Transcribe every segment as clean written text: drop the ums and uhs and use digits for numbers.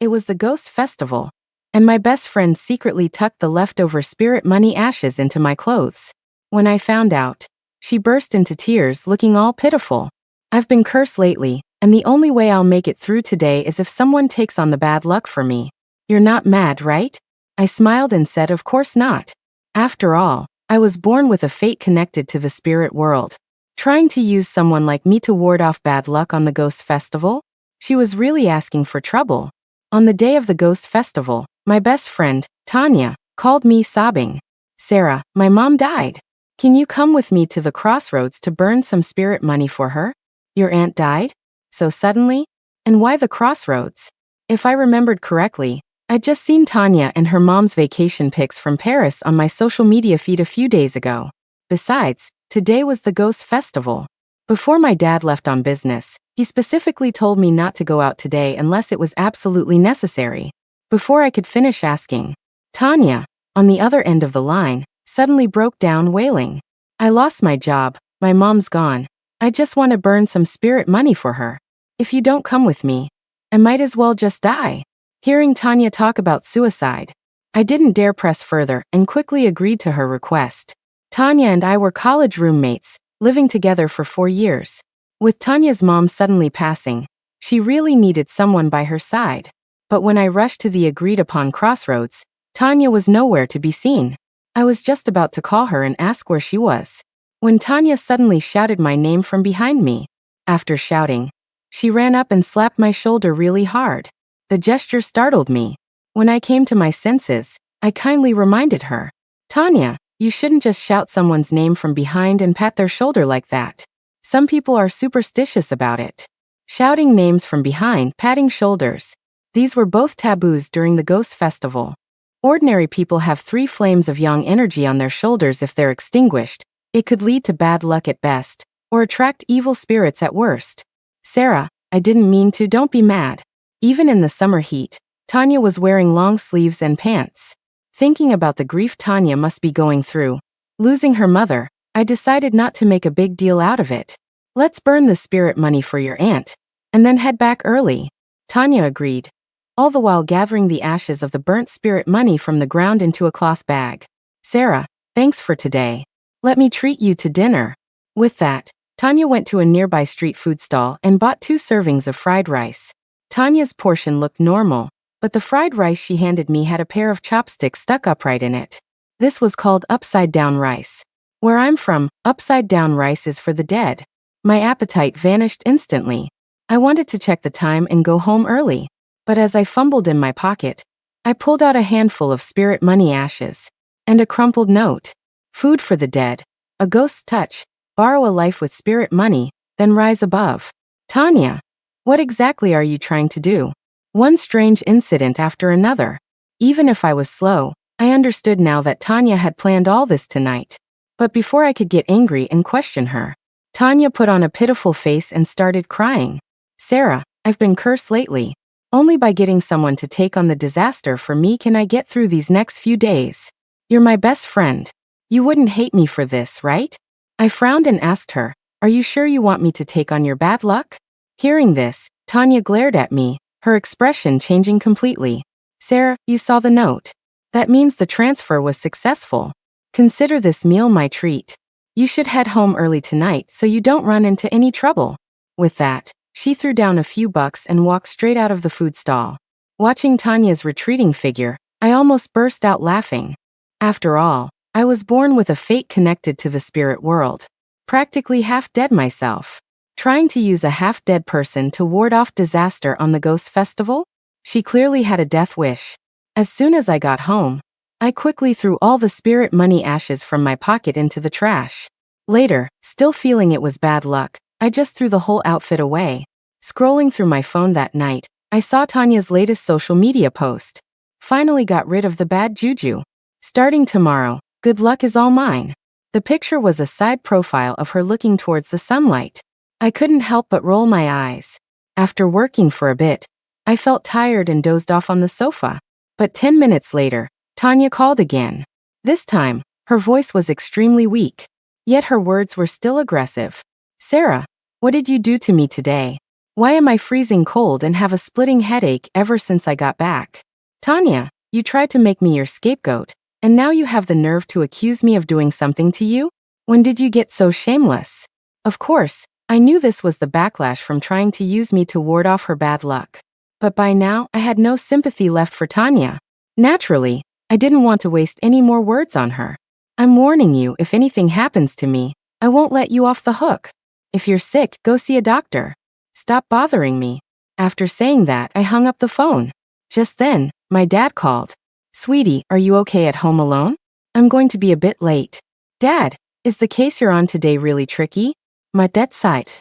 It was the ghost festival, and my best friend secretly tucked the leftover spirit money ashes into my clothes. When I found out, she burst into tears, looking all pitiful. I've been cursed lately, and the only way I'll make it through today is if someone takes on the bad luck for me. You're not mad, right? I smiled and said, of course not. After all, I was born with a fate connected to the spirit world. Trying to use someone like me to ward off bad luck on the ghost festival? She was really asking for trouble. On the day of the ghost festival, my best friend, Tanya, called me sobbing. Sarah, my mom died. Can you come with me to the crossroads to burn some spirit money for her? Your aunt died? So suddenly? And why the crossroads? If I remembered correctly, I'd just seen Tanya and her mom's vacation pics from Paris on my social media feed a few days ago. Besides, today was the ghost festival. Before my dad left on business, he specifically told me not to go out today unless it was absolutely necessary. Before I could finish asking, Tanya, on the other end of the line, suddenly broke down wailing. I lost my job, my mom's gone. I just want to burn some spirit money for her. If you don't come with me, I might as well just die. Hearing Tanya talk about suicide, I didn't dare press further and quickly agreed to her request. Tanya and I were college roommates, living together for 4 years. With Tanya's mom suddenly passing, she really needed someone by her side. But when I rushed to the agreed-upon crossroads, Tanya was nowhere to be seen. I was just about to call her and ask where she was, when Tanya suddenly shouted my name from behind me. After shouting, she ran up and slapped my shoulder really hard. The gesture startled me. When I came to my senses, I kindly reminded her, Tanya, you shouldn't just shout someone's name from behind and pat their shoulder like that. Some people are superstitious about it. Shouting names from behind, patting shoulders. These were both taboos during the ghost festival. Ordinary people have 3 flames of yang energy on their shoulders. If they're extinguished, it could lead to bad luck at best, or attract evil spirits at worst. Sarah, I didn't mean to, don't be mad. Even in the summer heat, Tanya was wearing long sleeves and pants. Thinking about the grief Tanya must be going through, losing her mother, I decided not to make a big deal out of it. Let's burn the spirit money for your aunt, and then head back early. Tanya agreed, all the while gathering the ashes of the burnt spirit money from the ground into a cloth bag. Sarah, thanks for today. Let me treat you to dinner. With that, Tanya went to a nearby street food stall and bought 2 servings of fried rice. Tanya's portion looked normal, but the fried rice she handed me had a pair of chopsticks stuck upright in it. This was called upside-down rice. Where I'm from, upside-down rice is for the dead. My appetite vanished instantly. I wanted to check the time and go home early. But as I fumbled in my pocket, I pulled out a handful of spirit money ashes and a crumpled note. Food for the dead, a ghost's touch, borrow a life with spirit money, then rise above. Tanya, what exactly are you trying to do? One strange incident after another. Even if I was slow, I understood now that Tanya had planned all this tonight. But before I could get angry and question her, Tanya put on a pitiful face and started crying. Sarah, I've been cursed lately. Only by getting someone to take on the disaster for me can I get through these next few days. You're my best friend. You wouldn't hate me for this, right? I frowned and asked her, are you sure you want me to take on your bad luck? Hearing this, Tanya glared at me, her expression changing completely. Sarah, you saw the note. That means the transfer was successful. Consider this meal my treat. You should head home early tonight so you don't run into any trouble. With that, she threw down a few bucks and walked straight out of the food stall. Watching Tanya's retreating figure, I almost burst out laughing. After all, I was born with a fate connected to the spirit world. Practically half dead myself. Trying to use a half-dead person to ward off disaster on the ghost festival? She clearly had a death wish. As soon as I got home, I quickly threw all the spirit money ashes from my pocket into the trash. Later, still feeling it was bad luck, I just threw the whole outfit away. Scrolling through my phone that night, I saw Tanya's latest social media post. Finally got rid of the bad juju. Starting tomorrow, good luck is all mine. The picture was a side profile of her looking towards the sunlight. I couldn't help but roll my eyes. After working for a bit, I felt tired and dozed off on the sofa. But 10 minutes later, Tanya called again. This time, her voice was extremely weak. Yet her words were still aggressive. Sarah, what did you do to me today? Why am I freezing cold and have a splitting headache ever since I got back? Tanya, you tried to make me your scapegoat, and now you have the nerve to accuse me of doing something to you? When did you get so shameless? Of course, I knew this was the backlash from trying to use me to ward off her bad luck. But by now, I had no sympathy left for Tanya. Naturally, I didn't want to waste any more words on her. I'm warning you, if anything happens to me, I won't let you off the hook. If you're sick, go see a doctor. Stop bothering me. After saying that, I hung up the phone. Just then, my dad called. Sweetie, are you okay at home alone? I'm going to be a bit late. Dad, is the case you're on today really tricky? My dead side.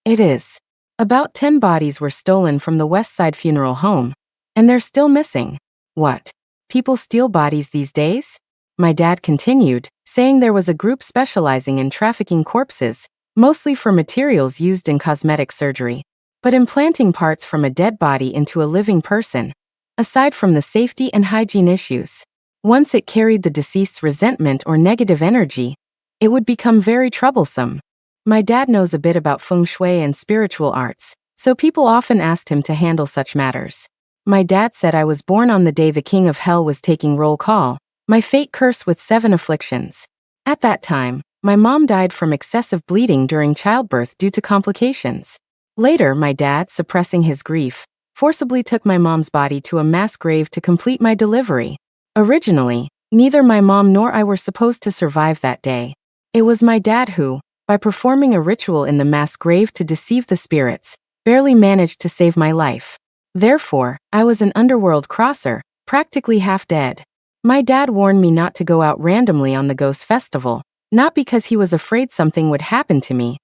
It is. About 10 bodies were stolen from the West Side funeral home, and they're still missing. What? People steal bodies these days? My dad continued, saying there was a group specializing in trafficking corpses, mostly for materials used in cosmetic surgery, but implanting parts from a dead body into a living person. Aside from the safety and hygiene issues, once it carried the deceased's resentment or negative energy, it would become very troublesome. My dad knows a bit about feng shui and spiritual arts, so people often asked him to handle such matters. My dad said I was born on the day the king of hell was taking roll call, my fate cursed with 7 afflictions. At that time, my mom died from excessive bleeding during childbirth due to complications. Later, my dad, suppressing his grief, forcibly took my mom's body to a mass grave to complete my delivery. Originally, neither my mom nor I were supposed to survive that day. It was my dad who, by performing a ritual in the mass grave to deceive the spirits, barely managed to save my life. Therefore, I was an underworld crosser, practically half dead. My dad warned me not to go out randomly on the ghost festival, not because he was afraid something would happen to me,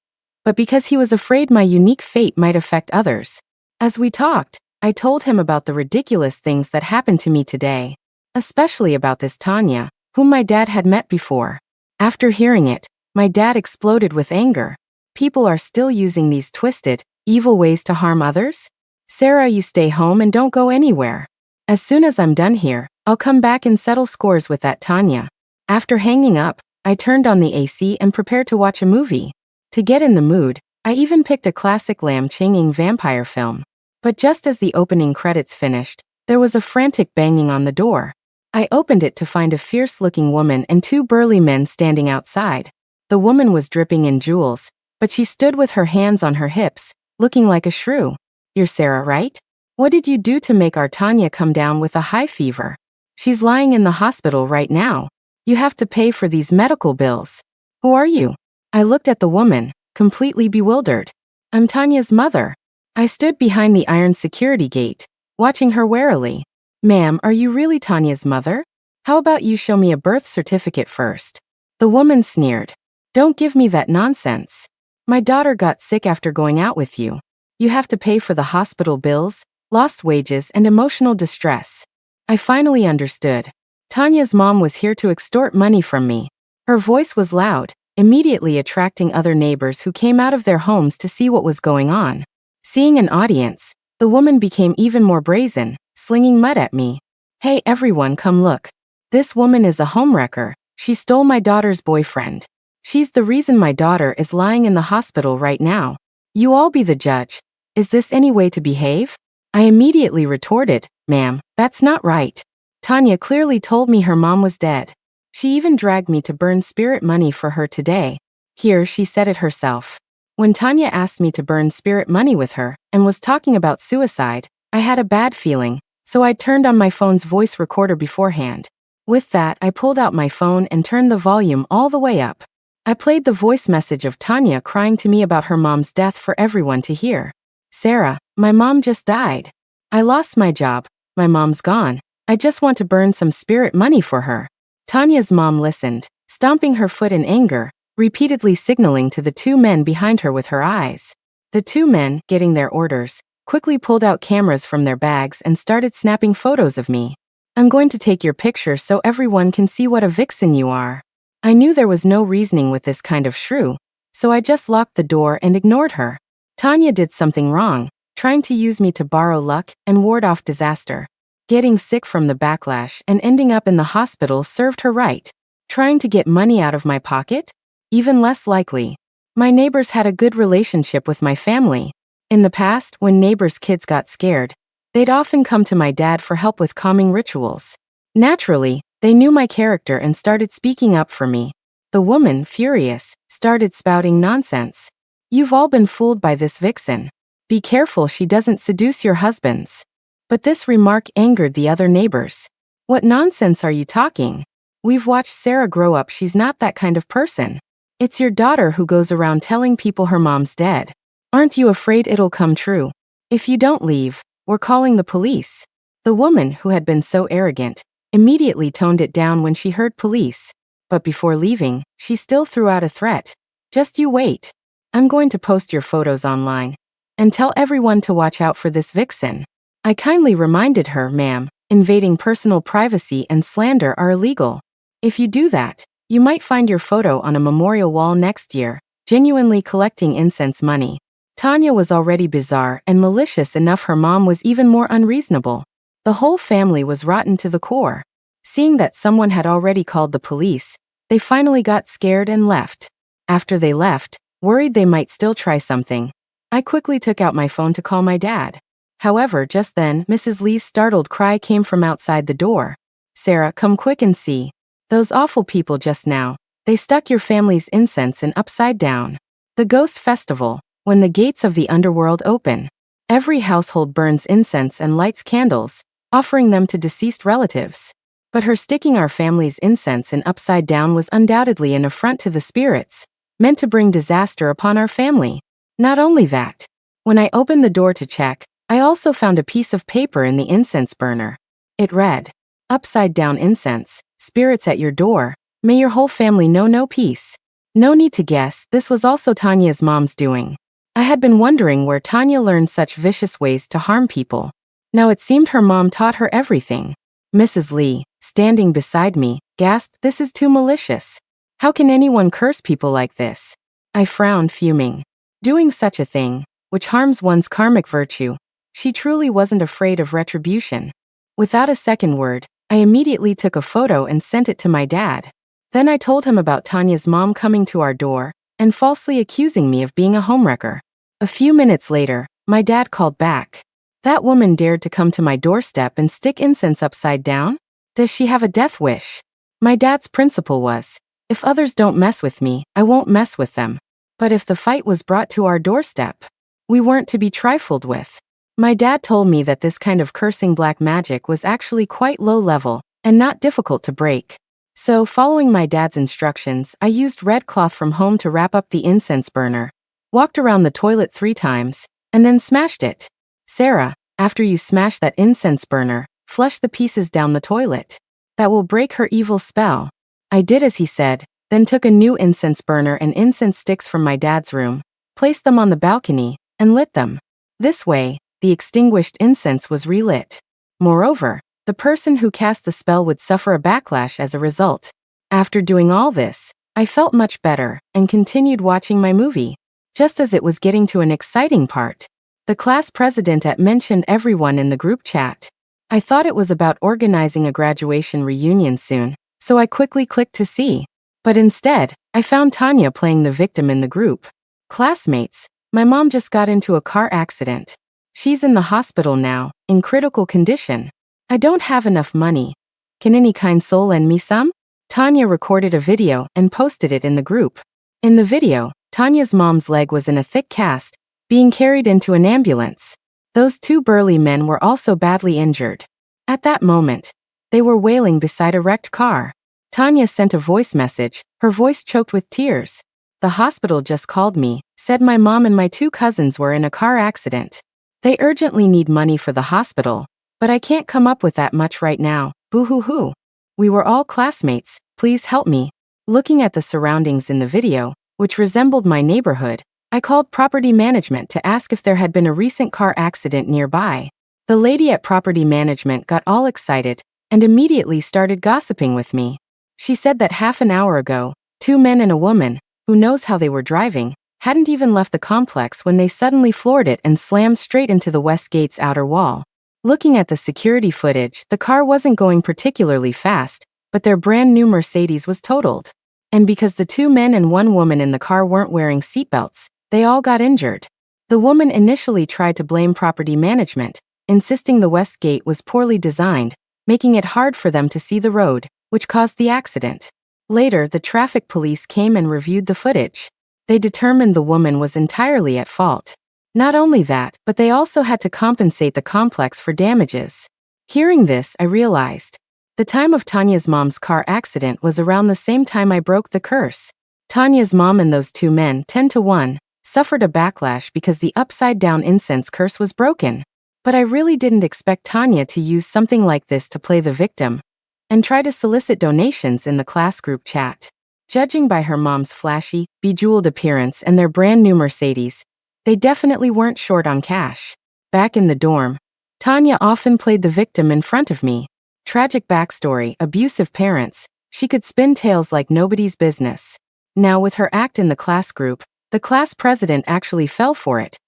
but because he was afraid my unique fate might affect others. As we talked, I told him about the ridiculous things that happened to me today, especially about this Tanya, whom my dad had met before. After hearing it, my dad exploded with anger. People are still using these twisted, evil ways to harm others? Sarah, you stay home and don't go anywhere. As soon as I'm done here, I'll come back and settle scores with that Tanya. After hanging up, I turned on the AC and prepared to watch a movie. To get in the mood, I even picked a classic Lam Ching-ing vampire film. But just as the opening credits finished, there was a frantic banging on the door. I opened it to find a fierce-looking woman and 2 burly men standing outside. The woman was dripping in jewels, but she stood with her hands on her hips, looking like a shrew. You're Sarah, right? What did you do to make our Tanya come down with a high fever? She's lying in the hospital right now. You have to pay for these medical bills. Who are you? I looked at the woman, completely bewildered. I'm Tanya's mother. I stood behind the iron security gate, watching her warily. Ma'am, are you really Tanya's mother? How about you show me a birth certificate first? The woman sneered. Don't give me that nonsense. My daughter got sick after going out with you. You have to pay for the hospital bills, lost wages, and emotional distress. I finally understood. Tanya's mom was here to extort money from me. Her voice was loud, immediately attracting other neighbors who came out of their homes to see what was going on. Seeing an audience, the woman became even more brazen, slinging mud at me. Hey everyone, come look. This woman is a homewrecker. She stole my daughter's boyfriend. She's the reason my daughter is lying in the hospital right now. You all be the judge. Is this any way to behave? I immediately retorted, ma'am, that's not right. Tanya clearly told me her mom was dead. She even dragged me to burn spirit money for her today. Here, she said it herself. When Tanya asked me to burn spirit money with her and was talking about suicide, I had a bad feeling, so I turned on my phone's voice recorder beforehand. With that, I pulled out my phone and turned the volume all the way up. I played the voice message of Tanya crying to me about her mom's death for everyone to hear. Sarah, my mom just died. I lost my job. My mom's gone. I just want to burn some spirit money for her. Tanya's mom listened, stomping her foot in anger, repeatedly signaling to the 2 men behind her with her eyes. The 2 men, getting their orders, quickly pulled out cameras from their bags and started snapping photos of me. I'm going to take your picture so everyone can see what a vixen you are. I knew there was no reasoning with this kind of shrew, so I just locked the door and ignored her. Tanya did something wrong, trying to use me to borrow luck and ward off disaster. Getting sick from the backlash and ending up in the hospital served her right. Trying to get money out of my pocket? Even less likely. My neighbors had a good relationship with my family. In the past, when neighbors' kids got scared, they'd often come to my dad for help with calming rituals. Naturally, they knew my character and started speaking up for me. The woman, furious, started spouting nonsense. "You've all been fooled by this vixen. Be careful she doesn't seduce your husbands." But this remark angered the other neighbors. "What nonsense are you talking? We've watched Sarah grow up, she's not that kind of person. It's your daughter who goes around telling people her mom's dead. Aren't you afraid it'll come true? If you don't leave, we're calling the police." The woman, who had been so arrogant, immediately toned it down when she heard police. But before leaving, she still threw out a threat. "Just you wait. I'm going to post your photos online and tell everyone to watch out for this vixen." I kindly reminded her, "Ma'am, invading personal privacy and slander are illegal. If you do that, you might find your photo on a memorial wall next year." Genuinely collecting incense money. Tanya was already bizarre and malicious enough, her mom was even more unreasonable. The whole family was rotten to the core. Seeing that someone had already called the police, they finally got scared and left. After they left, worried they might still try something, I quickly took out my phone to call my dad. However, just then, Mrs. Lee's startled cry came from outside the door. "Sarah, come quick and see. Those awful people just now, they stuck your family's incense in upside down." The Ghost Festival. When the gates of the underworld open, every household burns incense and lights candles, offering them to deceased relatives. But her sticking our family's incense in upside down was undoubtedly an affront to the spirits, meant to bring disaster upon our family. Not only that, when I opened the door to check, I also found a piece of paper in the incense burner. It read, "Upside down incense, spirits at your door, may your whole family know no peace." No need to guess, this was also Tanya's mom's doing. I had been wondering where Tanya learned such vicious ways to harm people. Now it seemed her mom taught her everything. Mrs. Lee, standing beside me, gasped, "This is too malicious. How can anyone curse people like this?" I frowned, fuming. Doing such a thing, which harms one's karmic virtue, she truly wasn't afraid of retribution. Without a second word, I immediately took a photo and sent it to my dad. Then I told him about Tanya's mom coming to our door and falsely accusing me of being a homewrecker. A few minutes later, my dad called back. "That woman dared to come to my doorstep and stick incense upside down? Does she have a death wish?" My dad's principle was, if others don't mess with me, I won't mess with them. But if the fight was brought to our doorstep, we weren't to be trifled with. My dad told me that this kind of cursing black magic was actually quite low level and not difficult to break. So, following my dad's instructions, I used red cloth from home to wrap up the incense burner, walked around the toilet 3 times, and then smashed it. "Sarah, after you smash that incense burner, flush the pieces down the toilet. That will break her evil spell." I did as he said, then took a new incense burner and incense sticks from my dad's room, placed them on the balcony, and lit them. This way, the extinguished incense was relit. Moreover, the person who cast the spell would suffer a backlash as a result. After doing all this, I felt much better and continued watching my movie. Just as it was getting to an exciting part, the class president mentioned everyone in the group chat. I thought it was about organizing a graduation reunion soon, so I quickly clicked to see. But instead, I found Tanya playing the victim in the group. "Classmates, my mom just got into a car accident. She's in the hospital now, in critical condition. I don't have enough money. Can any kind soul lend me some?" Tanya recorded a video and posted it in the group. In the video, Tanya's mom's leg was in a thick cast, being carried into an ambulance. Those 2 burly men were also badly injured. At that moment, they were wailing beside a wrecked car. Tanya sent a voice message, her voice choked with tears. "The hospital just called me, said my mom and my 2 cousins were in a car accident. They urgently need money for the hospital, but I can't come up with that much right now, boo-hoo-hoo. We were all classmates, please help me." Looking at the surroundings in the video, which resembled my neighborhood, I called property management to ask if there had been a recent car accident nearby. The lady at property management got all excited and immediately started gossiping with me. She said that half an hour ago, 2 men and a woman, who knows how they were driving, hadn't even left the complex when they suddenly floored it and slammed straight into the west gate's outer wall. Looking at the security footage, the car wasn't going particularly fast, but their brand new Mercedes was totaled. And because the 2 men and 1 woman in the car weren't wearing seatbelts, they all got injured. The woman initially tried to blame property management, insisting the west gate was poorly designed, making it hard for them to see the road, which caused the accident. Later, the traffic police came and reviewed the footage. They determined the woman was entirely at fault. Not only that, but they also had to compensate the complex for damages. Hearing this, I realized the time of Tanya's mom's car accident was around the same time I broke the curse. Tanya's mom and those two men, 10-1, suffered a backlash because the upside-down incense curse was broken. But I really didn't expect Tanya to use something like this to play the victim and try to solicit donations in the class group chat. Judging by her mom's flashy, bejeweled appearance and their brand new Mercedes, they definitely weren't short on cash. Back in the dorm, Tanya often played the victim in front of me. Tragic backstory, abusive parents, she could spin tales like nobody's business. Now with her act in the class group, the class president actually fell for it.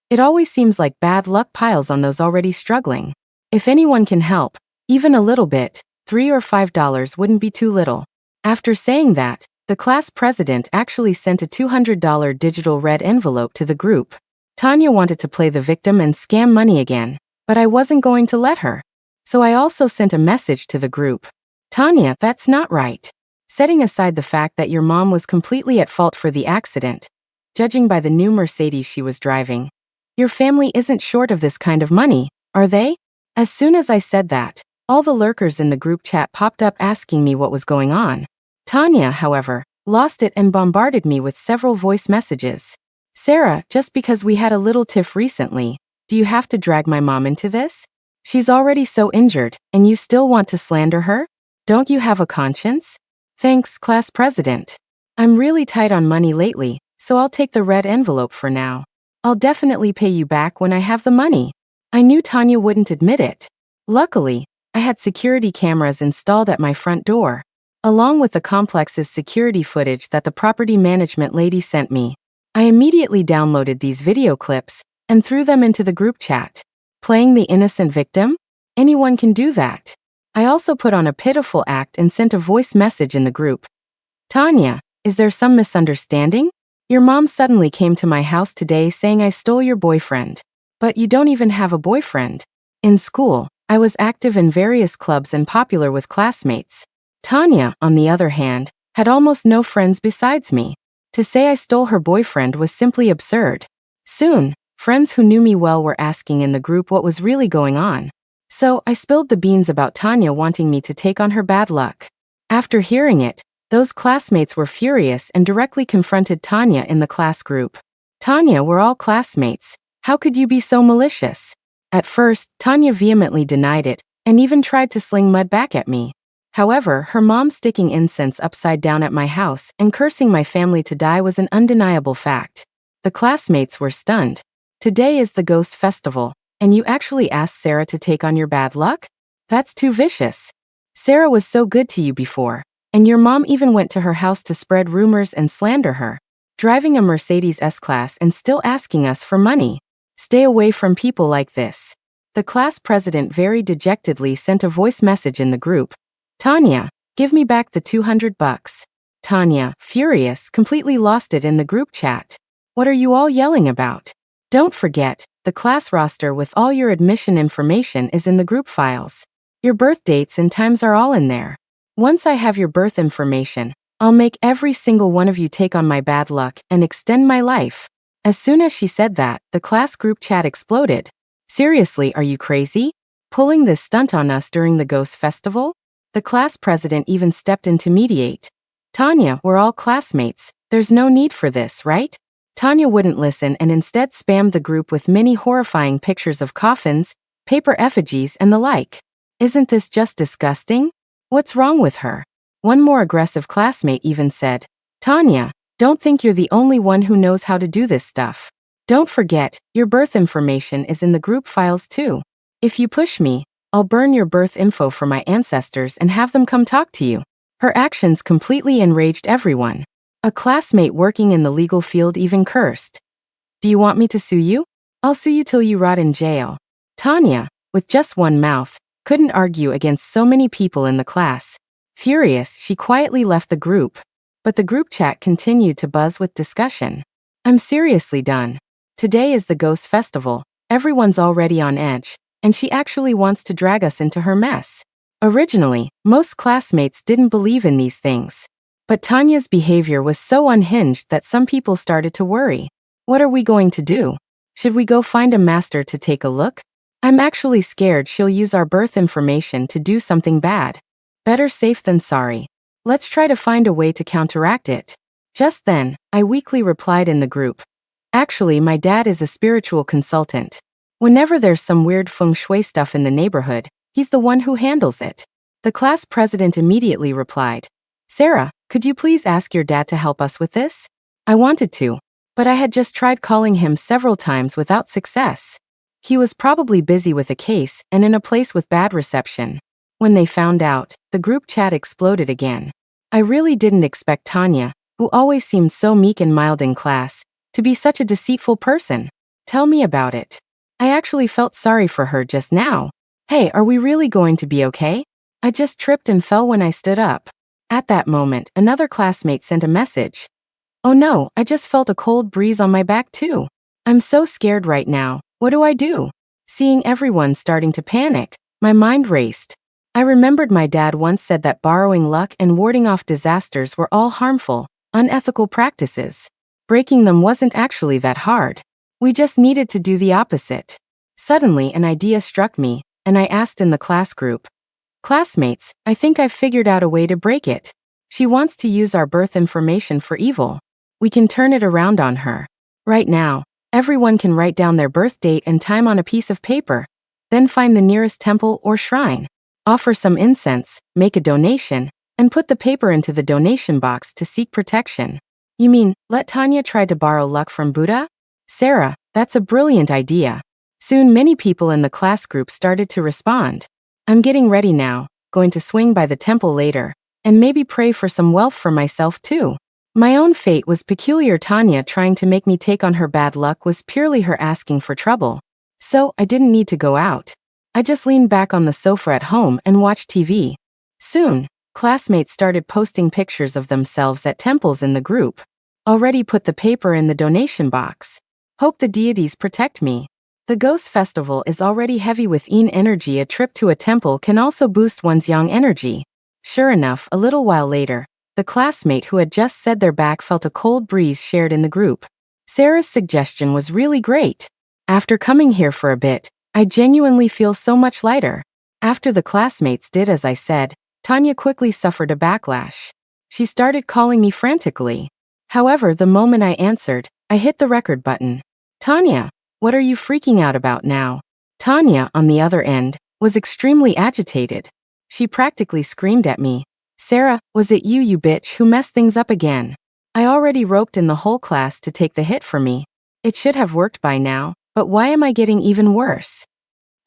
It always seems like bad luck piles on those already struggling. If anyone can help, even a little bit, $3 or $5 wouldn't be too little. After saying that, the class president actually sent a $200 digital red envelope to the group. Tanya wanted to play the victim and scam money again, but I wasn't going to let her. So I also sent a message to the group. Tanya, that's not right. Setting aside the fact that your mom was completely at fault for the accident, judging by the new Mercedes she was driving, your family isn't short of this kind of money, are they? As soon as I said that, all the lurkers in the group chat popped up asking me what was going on. Tanya, however, lost it and bombarded me with several voice messages. Sarah, just because we had a little tiff recently, do you have to drag my mom into this? She's already so injured, and you still want to slander her? Don't you have a conscience? Thanks, class president. I'm really tight on money lately, so I'll take the red envelope for now. I'll definitely pay you back when I have the money. I knew Tanya wouldn't admit it. Luckily, I had security cameras installed at my front door, along with the complex's security footage that the property management lady sent me. I immediately downloaded these video clips and threw them into the group chat. Playing the innocent victim? Anyone can do that. I also put on a pitiful act and sent a voice message in the group. Tanya, is there some misunderstanding? Your mom suddenly came to my house today saying I stole your boyfriend. But you don't even have a boyfriend. In school, I was active in various clubs and popular with classmates. Tanya, on the other hand, had almost no friends besides me. To say I stole her boyfriend was simply absurd. Soon, friends who knew me well were asking in the group what was really going on. So I spilled the beans about Tanya wanting me to take on her bad luck. After hearing it, those classmates were furious and directly confronted Tanya in the class group. Tanya, we're all classmates. How could you be so malicious? At first, Tanya vehemently denied it and even tried to sling mud back at me. However, her mom sticking incense upside down at my house and cursing my family to die was an undeniable fact. The classmates were stunned. Today is the Ghost Festival, and you actually asked Sarah to take on your bad luck? That's too vicious. Sarah was so good to you before, and your mom even went to her house to spread rumors and slander her. Driving a Mercedes S-Class and still asking us for money. Stay away from people like this. The class president very dejectedly sent a voice message in the group. Tanya, give me back the $200. Tanya, furious, completely lost it in the group chat. What are you all yelling about? Don't forget, the class roster with all your admission information is in the group files. Your birth dates and times are all in there. Once I have your birth information, I'll make every single one of you take on my bad luck and extend my life. As soon as she said that, the class group chat exploded. Seriously, are you crazy? Pulling this stunt on us during the Ghost Festival? The class president even stepped in to mediate. Tanya, we're all classmates. There's no need for this, right? Tanya wouldn't listen and instead spammed the group with many horrifying pictures of coffins, paper effigies, and the like. Isn't this just disgusting? What's wrong with her? One more aggressive classmate even said, Tanya, don't think you're the only one who knows how to do this stuff. Don't forget, your birth information is in the group files too. If you push me, I'll burn your birth info for my ancestors and have them come talk to you. Her actions completely enraged everyone. A classmate working in the legal field even cursed. Do you want me to sue you? I'll sue you till you rot in jail. Tanya, with just one mouth, couldn't argue against so many people in the class. Furious, she quietly left the group. But the group chat continued to buzz with discussion. I'm seriously done. Today is the ghost festival. Everyone's already on edge, and she actually wants to drag us into her mess. Originally, most classmates didn't believe in these things. But Tanya's behavior was so unhinged that some people started to worry. What are we going to do? Should we go find a master to take a look? I'm actually scared she'll use our birth information to do something bad. Better safe than sorry. Let's try to find a way to counteract it. Just then, I weakly replied in the group. Actually, my dad is a spiritual consultant. Whenever there's some weird feng shui stuff in the neighborhood, he's the one who handles it. The class president immediately replied, Sarah, could you please ask your dad to help us with this? I wanted to, but I had just tried calling him several times without success. He was probably busy with a case and in a place with bad reception. When they found out, the group chat exploded again. I really didn't expect Tanya, who always seemed so meek and mild in class, to be such a deceitful person. Tell me about it. I actually felt sorry for her just now. Hey, are we really going to be okay? I just tripped and fell when I stood up. At that moment, another classmate sent a message. Oh no, I just felt a cold breeze on my back too. I'm so scared right now. What do I do? Seeing everyone starting to panic, my mind raced. I remembered my dad once said that borrowing luck and warding off disasters were all harmful, unethical practices. Breaking them wasn't actually that hard. We just needed to do the opposite. Suddenly, an idea struck me, and I asked in the class group, Classmates, I think I've figured out a way to break it. She wants to use our birth information for evil. We can turn it around on her. Right now, everyone can write down their birth date and time on a piece of paper, then find the nearest temple or shrine, offer some incense, make a donation, and put the paper into the donation box to seek protection. You mean, let Tanya try to borrow luck from Buddha? Sarah, that's a brilliant idea. Soon many people in the class group started to respond. I'm getting ready now, going to swing by the temple later, and maybe pray for some wealth for myself too. My own fate was peculiar. Tanya trying to make me take on her bad luck was purely her asking for trouble. So, I didn't need to go out. I just leaned back on the sofa at home and watched TV. Soon, classmates started posting pictures of themselves at temples in the group. Already put the paper in the donation box. Hope the deities protect me. The ghost festival is already heavy with yin energy. A trip to a temple can also boost one's yang energy. Sure enough, a little while later, the classmate who had just said their back felt a cold breeze shared in the group. Sarah's suggestion was really great. After coming here for a bit, I genuinely feel so much lighter. After the classmates did as I said, Tanya quickly suffered a backlash. She started calling me frantically. However, the moment I answered, I hit the record button. Tanya, what are you freaking out about now? Tanya, on the other end, was extremely agitated. She practically screamed at me. Sarah, was it you bitch who messed things up again? I already roped in the whole class to take the hit for me. It should have worked by now, but why am I getting even worse?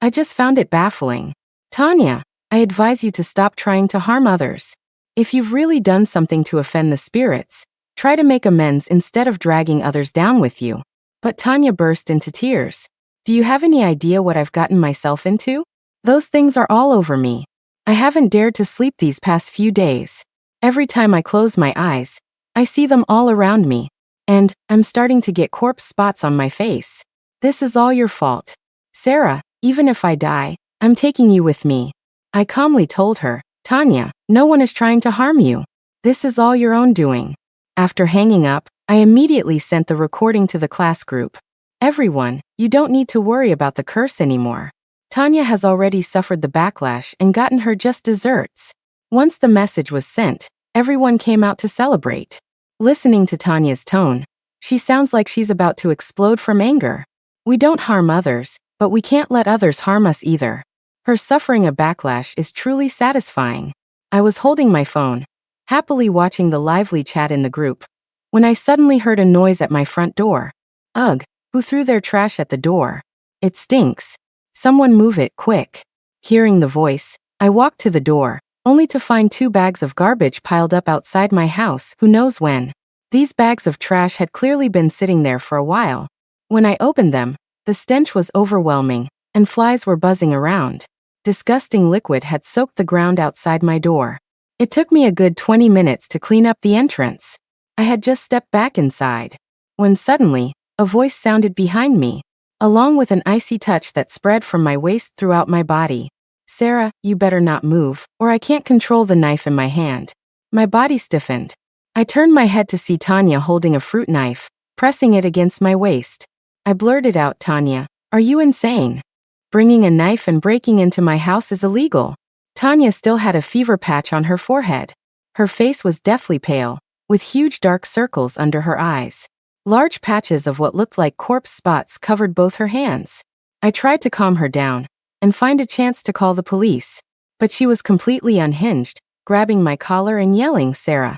I just found it baffling. Tanya, I advise you to stop trying to harm others. If you've really done something to offend the spirits, try to make amends instead of dragging others down with you. But Tanya burst into tears. Do you have any idea what I've gotten myself into? Those things are all over me. I haven't dared to sleep these past few days. Every time I close my eyes, I see them all around me. And I'm starting to get corpse spots on my face. This is all your fault. Sarah, even if I die, I'm taking you with me. I calmly told her, Tanya, no one is trying to harm you. This is all your own doing. After hanging up, I immediately sent the recording to the class group. Everyone, you don't need to worry about the curse anymore. Tanya has already suffered the backlash and gotten her just desserts. Once the message was sent, everyone came out to celebrate. Listening to Tanya's tone, she sounds like she's about to explode from anger. We don't harm others, but we can't let others harm us either. Her suffering a backlash is truly satisfying. I was holding my phone, happily watching the lively chat in the group, when I suddenly heard a noise at my front door. Ugh, who threw their trash at the door? It stinks. Someone move it, quick. Hearing the voice, I walked to the door, only to find 2 bags of garbage piled up outside my house. Who knows when? These bags of trash had clearly been sitting there for a while. When I opened them, the stench was overwhelming, and flies were buzzing around. Disgusting liquid had soaked the ground outside my door. It took me a good 20 minutes to clean up the entrance. I had just stepped back inside, when suddenly, A voice sounded behind me, along with an icy touch that spread from my waist throughout my body. Sarah, you better not move, or I can't control the knife in my hand. My body stiffened. I turned my head to see Tanya holding a fruit knife, pressing it against my waist. I blurted out, Tanya, are you insane? Bringing a knife and breaking into my house is illegal. Tanya still had a fever patch on her forehead. Her face was deathly pale, with huge dark circles under her eyes. Large patches of what looked like corpse spots covered both her hands. I tried to calm her down and find a chance to call the police, but she was completely unhinged, grabbing my collar and yelling, Sarah,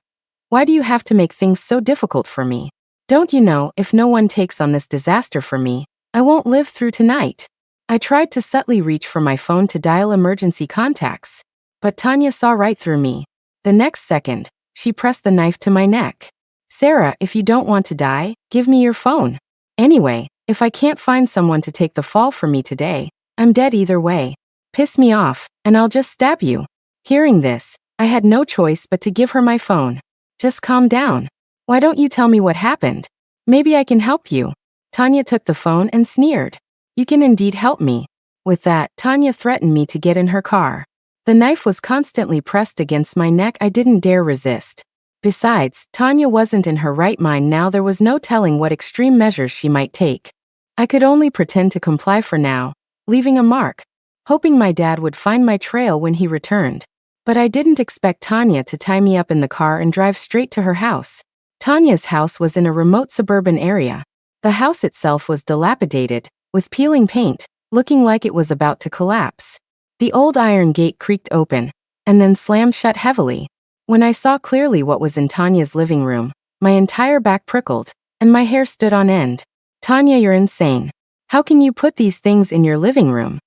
why do you have to make things so difficult for me? Don't you know, if no one takes on this disaster for me, I won't live through tonight. I tried to subtly reach for my phone to dial emergency contacts, but Tanya saw right through me. The next second, she pressed the knife to my neck. Sarah, if you don't want to die, give me your phone. Anyway, if I can't find someone to take the fall for me today, I'm dead either way. Piss me off, and I'll just stab you. Hearing this, I had no choice but to give her my phone. Just calm down. Why don't you tell me what happened? Maybe I can help you. Tanya took the phone and sneered. You can indeed help me. With that, Tanya threatened me to get in her car. The knife was constantly pressed against my neck. I didn't dare resist. Besides, Tanya wasn't in her right mind now. There was no telling what extreme measures she might take. I could only pretend to comply for now, leaving a mark, hoping my dad would find my trail when he returned. But I didn't expect Tanya to tie me up in the car and drive straight to her house. Tanya's house was in a remote suburban area. The house itself was dilapidated, with peeling paint, looking like it was about to collapse. The old iron gate creaked open, and then slammed shut heavily. When I saw clearly what was in Tanya's living room, my entire back prickled, and my hair stood on end. Tanya, you're insane. How can you put these things in your living room?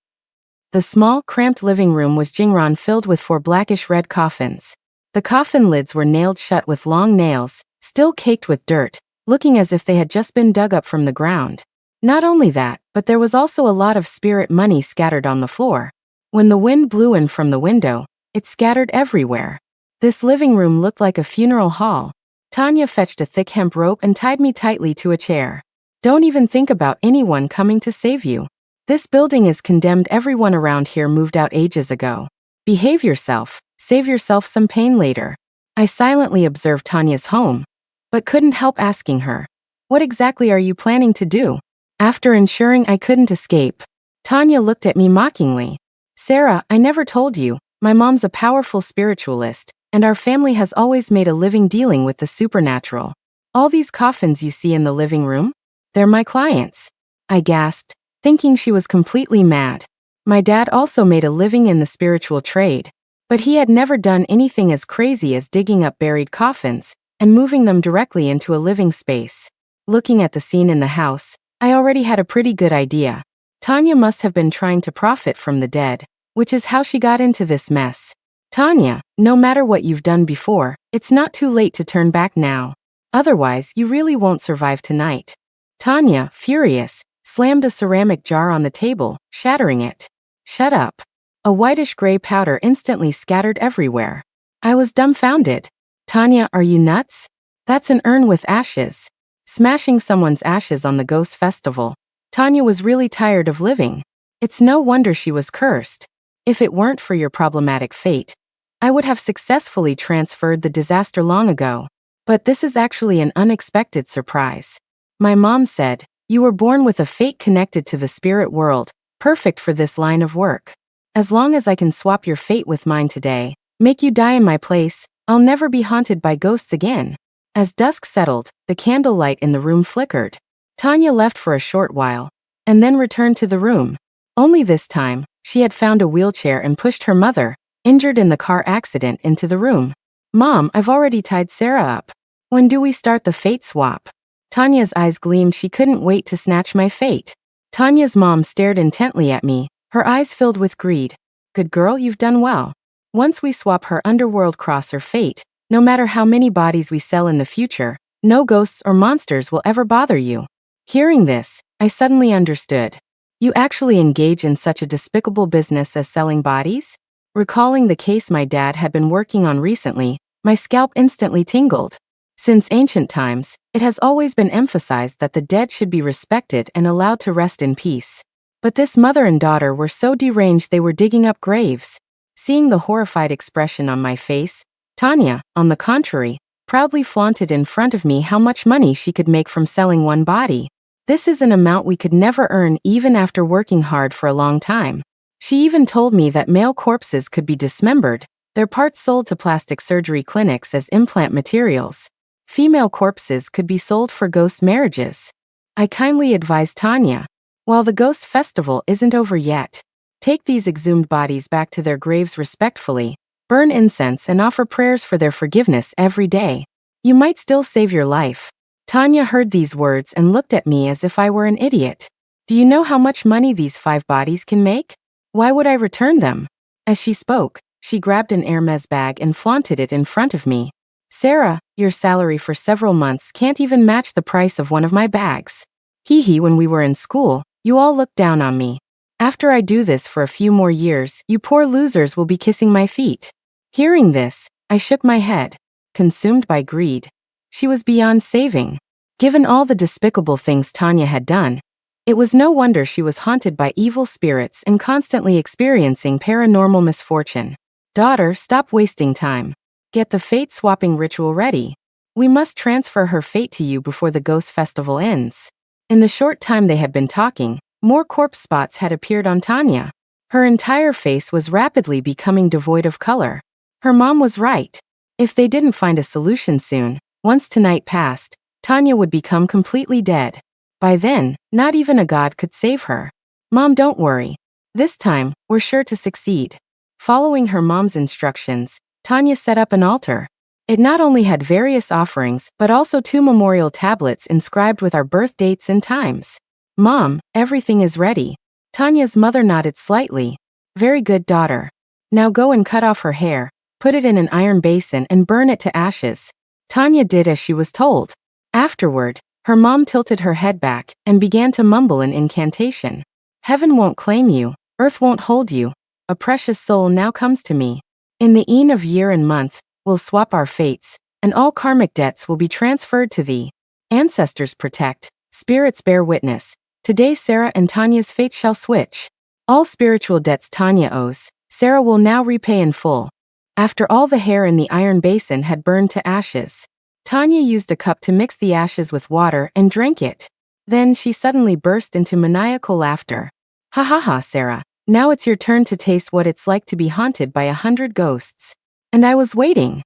The small, cramped living room was Jingran, filled with 4 blackish-red coffins. The coffin lids were nailed shut with long nails, still caked with dirt, looking as if they had just been dug up from the ground. Not only that, but there was also a lot of spirit money scattered on the floor. When the wind blew in from the window, it scattered everywhere. This living room looked like a funeral hall. Tanya fetched a thick hemp rope and tied me tightly to a chair. Don't even think about anyone coming to save you. This building is condemned. Everyone around here moved out ages ago. Behave yourself, save yourself some pain later. I silently observed Tanya's home, but couldn't help asking her, what exactly are you planning to do? After ensuring I couldn't escape, Tanya looked at me mockingly. Sarah, I never told you, my mom's a powerful spiritualist, and our family has always made a living dealing with the supernatural. All these coffins you see in the living room? They're my clients. I gasped, thinking she was completely mad. My dad also made a living in the spiritual trade, but he had never done anything as crazy as digging up buried coffins and moving them directly into a living space. Looking at the scene in the house, I already had a pretty good idea. Tanya must have been trying to profit from the dead, which is how she got into this mess. Tanya, no matter what you've done before, it's not too late to turn back now. Otherwise, you really won't survive tonight. Tanya, furious, slammed a ceramic jar on the table, shattering it. Shut up. A whitish-gray powder instantly scattered everywhere. I was dumbfounded. Tanya, are you nuts? That's an urn with ashes. Smashing someone's ashes on the ghost festival. Tanya was really tired of living. It's no wonder she was cursed. If it weren't for your problematic fate, I would have successfully transferred the disaster long ago. But this is actually an unexpected surprise. My mom said, you were born with a fate connected to the spirit world, perfect for this line of work. As long as I can swap your fate with mine today, make you die in my place, I'll never be haunted by ghosts again. As dusk settled, the candlelight in the room flickered. Tanya left for a short while, and then returned to the room. Only this time, she had found a wheelchair and pushed her mother, injured in the car accident, into the room. Mom, I've already tied Sarah up. When do we start the fate swap? Tanya's eyes gleamed. She couldn't wait to snatch my fate. Tanya's mom stared intently at me, her eyes filled with greed. Good girl, you've done well. Once we swap her underworld crosser fate, no matter how many bodies we sell in the future, no ghosts or monsters will ever bother you. Hearing this, I suddenly understood. You actually engage in such a despicable business as selling bodies? Recalling the case my dad had been working on recently, my scalp instantly tingled. Since ancient times, it has always been emphasized that the dead should be respected and allowed to rest in peace. But this mother and daughter were so deranged they were digging up graves. Seeing the horrified expression on my face, Tanya, on the contrary, proudly flaunted in front of me how much money she could make from selling one body. This is an amount we could never earn even after working hard for a long time. She even told me that male corpses could be dismembered, their parts sold to plastic surgery clinics as implant materials. Female corpses could be sold for ghost marriages. I kindly advised Tanya, while the ghost festival isn't over yet, take these exhumed bodies back to their graves respectfully, burn incense and offer prayers for their forgiveness every day. You might still save your life. Tanya heard these words and looked at me as if I were an idiot. Do you know how much money these 5 bodies can make? Why would I return them? As she spoke, she grabbed an Hermes bag and flaunted it in front of me. Sarah, your salary for several months can't even match the price of one of my bags. Hee hee, when we were in school, you all looked down on me. After I do this for a few more years, you poor losers will be kissing my feet. Hearing this, I shook my head, consumed by greed. She was beyond saving. Given all the despicable things Tanya had done, it was no wonder she was haunted by evil spirits and constantly experiencing paranormal misfortune. Daughter, stop wasting time. Get the fate-swapping ritual ready. We must transfer her fate to you before the ghost festival ends. In the short time they had been talking, more corpse spots had appeared on Tanya. Her entire face was rapidly becoming devoid of color. Her mom was right. If they didn't find a solution soon, once tonight passed, Tanya would become completely dead. By then, not even a god could save her. Mom, don't worry. This time, we're sure to succeed. Following her mom's instructions, Tanya set up an altar. It not only had various offerings, but also 2 memorial tablets inscribed with our birth dates and times. Mom, everything is ready. Tanya's mother nodded slightly. Very good, daughter. Now go and cut off her hair, put it in an iron basin and burn it to ashes. Tanya did as she was told. Afterward, her mom tilted her head back and began to mumble an incantation. Heaven won't claim you, earth won't hold you. A precious soul now comes to me. In the eon of year and month, we'll swap our fates, and all karmic debts will be transferred to thee. Ancestors protect, spirits bear witness. Today Sarah and Tanya's fates shall switch. All spiritual debts Tanya owes, Sarah will now repay in full. After all the hair in the iron basin had burned to ashes, Tanya used a cup to mix the ashes with water and drank it. Then she suddenly burst into maniacal laughter. Ha ha ha, Sarah. Now it's your turn to taste what it's like to be haunted by 100 ghosts. And I was waiting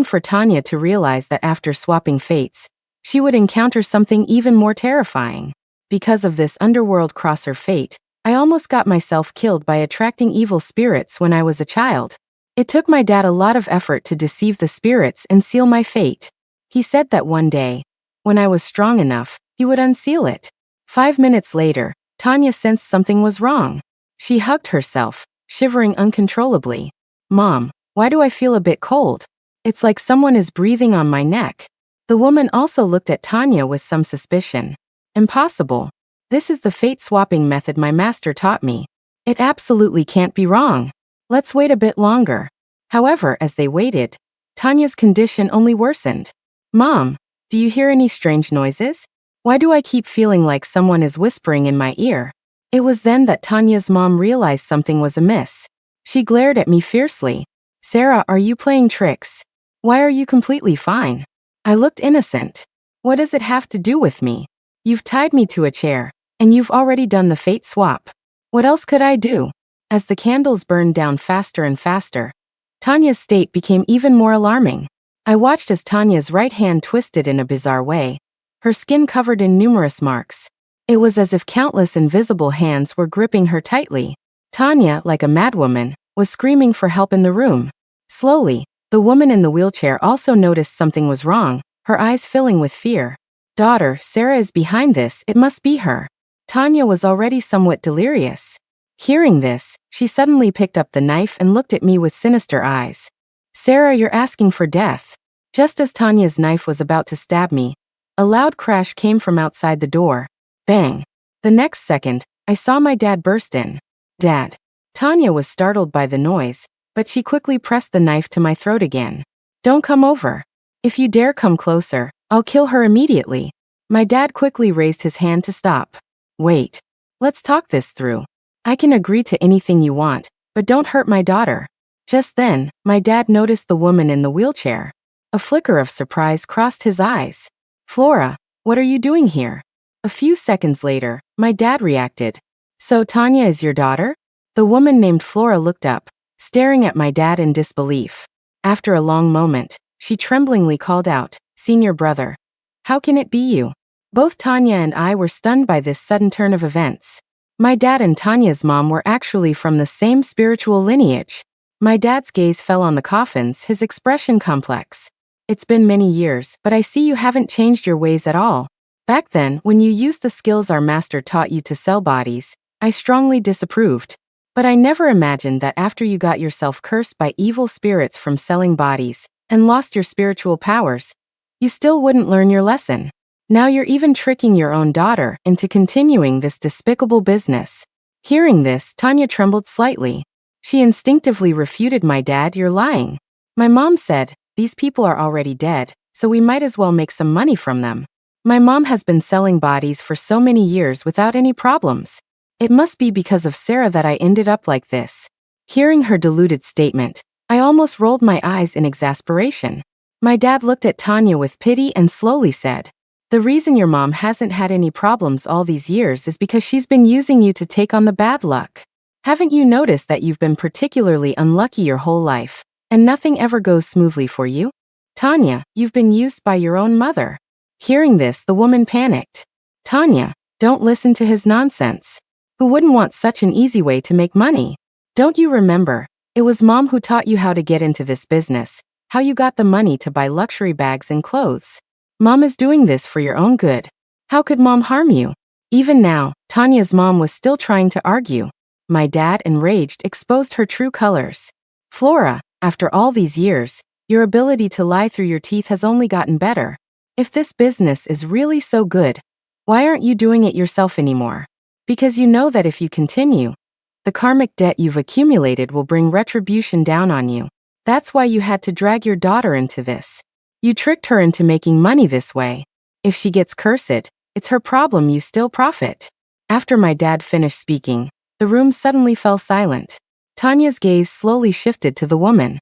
for Tanya to realize that after swapping fates, she would encounter something even more terrifying. Because of this underworld crosser fate, I almost got myself killed by attracting evil spirits when I was a child. It took my dad a lot of effort to deceive the spirits and seal my fate. He said that one day, when I was strong enough, he would unseal it. 5 minutes later, Tanya sensed something was wrong. She hugged herself, shivering uncontrollably. Mom, why do I feel a bit cold? It's like someone is breathing on my neck. The woman also looked at Tanya with some suspicion. Impossible. This is the fate-swapping method my master taught me. It absolutely can't be wrong. Let's wait a bit longer. However, as they waited, Tanya's condition only worsened. Mom, do you hear any strange noises? Why do I keep feeling like someone is whispering in my ear? It was then that Tanya's mom realized something was amiss. She glared at me fiercely. Sarah, are you playing tricks? Why are you completely fine? I looked innocent. What does it have to do with me? You've tied me to a chair, and you've already done the fate swap. What else could I do? As the candles burned down faster and faster, Tanya's state became even more alarming. I watched as Tanya's right hand twisted in a bizarre way, her skin covered in numerous marks. It was as if countless invisible hands were gripping her tightly. Tanya, like a madwoman, was screaming for help in the room. Slowly, the woman in the wheelchair also noticed something was wrong, her eyes filling with fear. Daughter, Sarah is behind this, it must be her. Tanya was already somewhat delirious. Hearing this, she suddenly picked up the knife and looked at me with sinister eyes. Sarah, you're asking for death. Just as Tanya's knife was about to stab me, a loud crash came from outside the door. Bang. The next second, I saw my dad burst in. Dad. Tanya was startled by the noise, but she quickly pressed the knife to my throat again. Don't come over. If you dare come closer, I'll kill her immediately. My dad quickly raised his hand to stop. Wait. Let's talk this through. I can agree to anything you want, but don't hurt my daughter. Just then, my dad noticed the woman in the wheelchair. A flicker of surprise crossed his eyes. Flora, what are you doing here? A few seconds later, my dad reacted. So Tanya is your daughter? The woman named Flora looked up, staring at my dad in disbelief. After a long moment, she tremblingly called out, Senior brother. How can it be you? Both Tanya and I were stunned by this sudden turn of events. My dad and Tanya's mom were actually from the same spiritual lineage. My dad's gaze fell on the coffins, his expression complex. It's been many years, but I see you haven't changed your ways at all. Back then, when you used the skills our master taught you to sell bodies, I strongly disapproved. But I never imagined that after you got yourself cursed by evil spirits from selling bodies, and lost your spiritual powers, you still wouldn't learn your lesson. Now you're even tricking your own daughter into continuing this despicable business. Hearing this, Tanya trembled slightly. She instinctively refuted my dad, you're lying. My mom said, these people are already dead, so we might as well make some money from them. My mom has been selling bodies for so many years without any problems. It must be because of Sarah that I ended up like this. Hearing her deluded statement, I almost rolled my eyes in exasperation. My dad looked at Tanya with pity and slowly said, the reason your mom hasn't had any problems all these years is because she's been using you to take on the bad luck. Haven't you noticed that you've been particularly unlucky your whole life, and nothing ever goes smoothly for you? Tanya, you've been used by your own mother. Hearing this, the woman panicked. Tanya, don't listen to his nonsense. Who wouldn't want such an easy way to make money? Don't you remember? It was Mom who taught you how to get into this business, how you got the money to buy luxury bags and clothes. Mom is doing this for your own good. How could Mom harm you? Even now, Tanya's mom was still trying to argue. My dad, enraged, exposed her true colors. Flora, after all these years, your ability to lie through your teeth has only gotten better. If this business is really so good, why aren't you doing it yourself anymore? Because you know that if you continue, the karmic debt you've accumulated will bring retribution down on you. That's why you had to drag your daughter into this. You tricked her into making money this way. If she gets cursed, it's her problem, you still profit. After my dad finished speaking, the room suddenly fell silent. Tanya's gaze slowly shifted to the woman.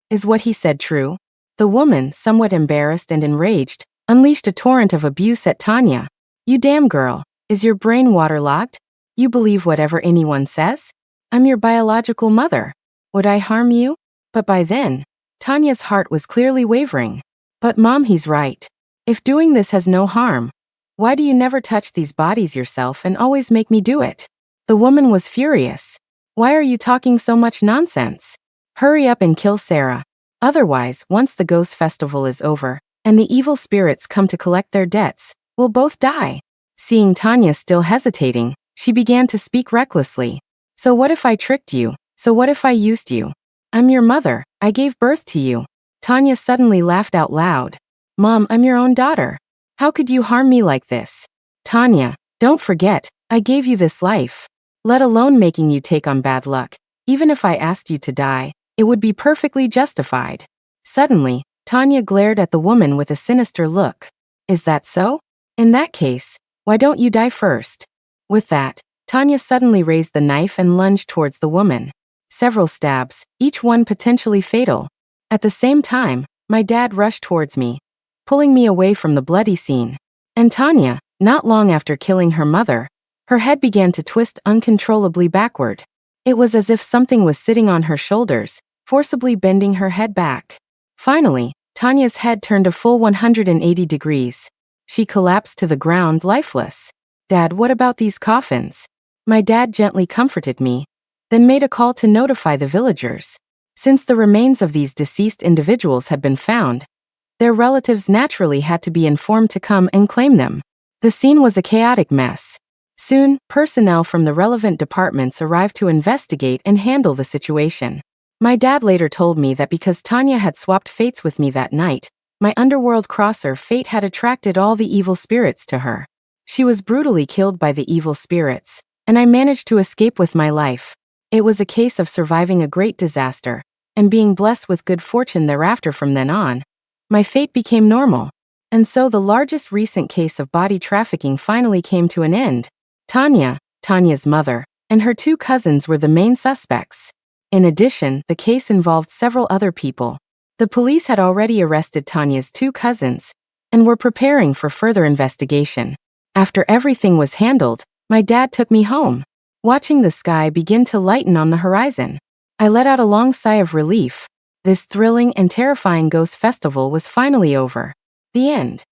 Is what he said true? The woman, somewhat embarrassed and enraged, unleashed a torrent of abuse at Tanya. You damn girl, is your brain waterlogged? You believe whatever anyone says? I'm your biological mother. Would I harm you? But by then, Tanya's heart was clearly wavering. But Mom, he's right. If doing this has no harm, why do you never touch these bodies yourself and always make me do it? The woman was furious. Why are you talking so much nonsense? Hurry up and kill Sarah. Otherwise, once the ghost festival is over, and the evil spirits come to collect their debts, we'll both die. Seeing Tanya still hesitating, she began to speak recklessly. So what if I tricked you? So what if I used you? I'm your mother. I gave birth to you. Tanya suddenly laughed out loud. Mom, I'm your own daughter. How could you harm me like this? Tanya, don't forget, I gave you this life. Let alone making you take on bad luck. Even if I asked you to die, it would be perfectly justified. Suddenly, Tanya glared at the woman with a sinister look. Is that so? In that case, why don't you die first? With that, Tanya suddenly raised the knife and lunged towards the woman. Several stabs, each one potentially fatal. At the same time, my dad rushed towards me, pulling me away from the bloody scene. And Tanya, not long after killing her mother, her head began to twist uncontrollably backward. It was as if something was sitting on her shoulders, forcibly bending her head back. Finally, Tanya's head turned a full 180 degrees. She collapsed to the ground, lifeless. Dad, what about these coffins? My dad gently comforted me, then made a call to notify the villagers. Since the remains of these deceased individuals had been found, their relatives naturally had to be informed to come and claim them. The scene was a chaotic mess. Soon, personnel from the relevant departments arrived to investigate and handle the situation. My dad later told me that because Tanya had swapped fates with me that night, my underworld crosser fate had attracted all the evil spirits to her. She was brutally killed by the evil spirits, and I managed to escape with my life. It was a case of surviving a great disaster, and being blessed with good fortune thereafter from then on. My fate became normal. And so the largest recent case of body trafficking finally came to an end. Tanya's mother, and her two cousins were the main suspects. In addition, the case involved several other people. The police had already arrested Tanya's two cousins and were preparing for further investigation. After everything was handled, my dad took me home. Watching the sky begin to lighten on the horizon, I let out a long sigh of relief. This thrilling and terrifying ghost festival was finally over. The end.